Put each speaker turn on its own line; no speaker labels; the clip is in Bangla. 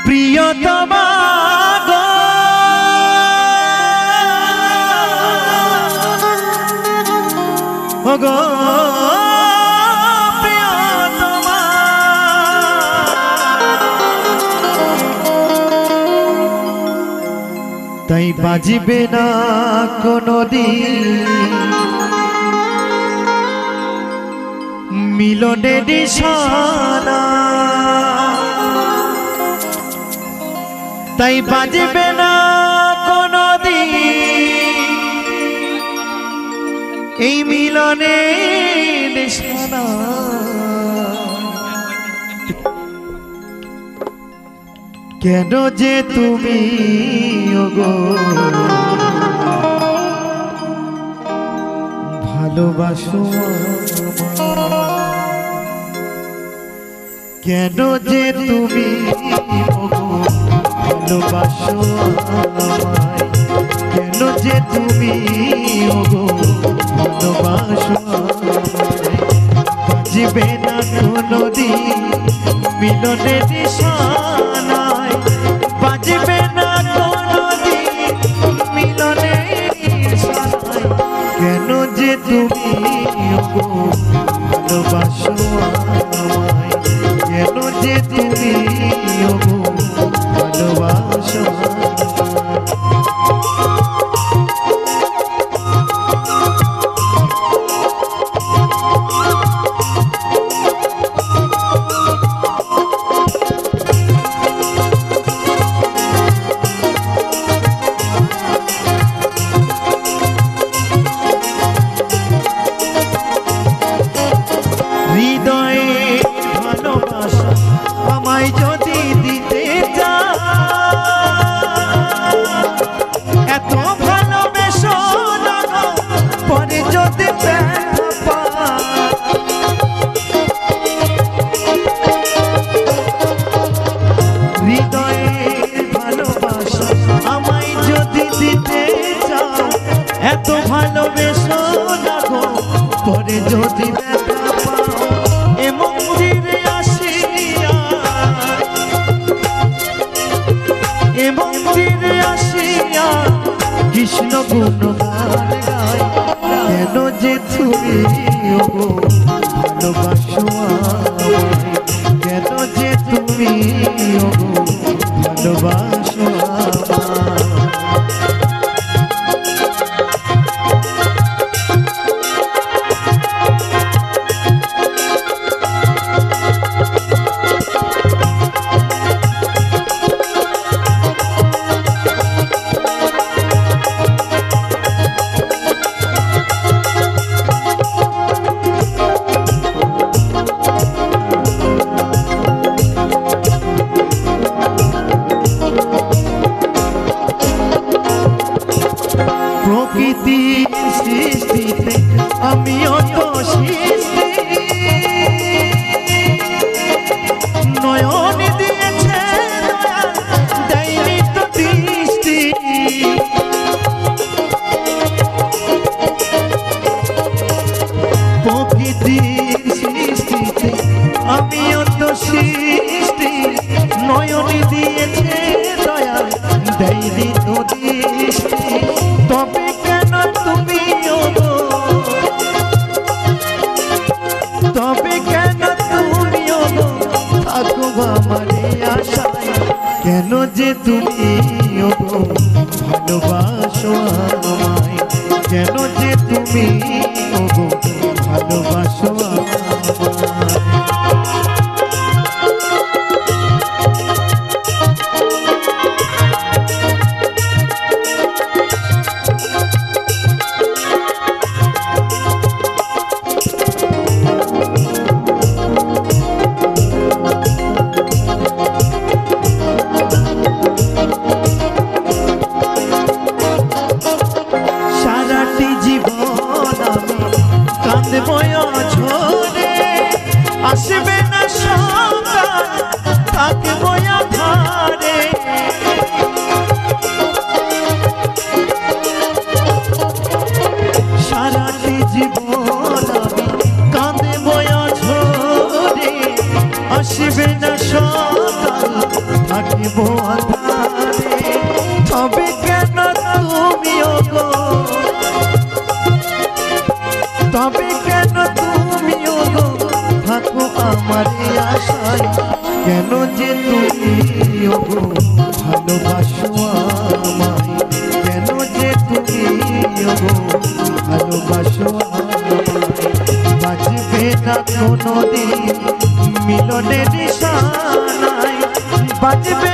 প্রিয়তমা গো ও গো প্রিয়তমা তাই বাজিবে না কোনদিন মিলনের নিশানা তাই বাজবে না কোনদিন এই মিলনের নিশানা কেন যে তুমি ওগো ভালোবাসো কেন যে তুমি ওগো ভালোবাসো আমায় কেন যে তুমি ওগো ভালোবাসো আমায় বাজবে না কোনদিন মিলনের নিশানায় বাজবে না কোনদিন মিলনের নিশানায় কেন যে তুমি ওগো ভালোবাসো আমায় কেন যে তুমি ওগো ভালোবাসো যদি এ মন্দিরে আসিয়া কৃষ্ণ গুণগান গায় কেন যে তুমি ওগো ভালোবাসো আমায় কেন যে তুমি ওগো ভালোবাসো আমায় প্রকৃতির সৃষ্টিতে আমিও তো সৃষ্টি নয়ন দিয়েছে দেয়নি তো দৃষ্টি প্রকৃতির সৃষ্টিতে আমিও তো সৃষ্টি নয়ন দিয়েছে দয়া দেয়নি তো দৃষ্টি তবে কেন তুমি ওগো তবে কেন তুমি ওগো থাকো আমার আশায় কেন যে তুমি ওগো ভালোবাসো আমায় কেন যে তুমি ওগো ভালোবাসো আমায় আসবে না সন্তান থাকবো আধারে সারাটি জীবন আমি কাঁদবো ঝরে আসবে না সন্তান থাকিব আধারে তবে কেন তুমি ওগো তবে কেন তুমি ওগো থাকো আমার আশায় কেন যে তুমি ওগো ভালোবাসো আমায় কেন যে তুমি ওগো ভালোবাসো বাজবে না কোনোদিন মিলনের নিশানায় বাজবে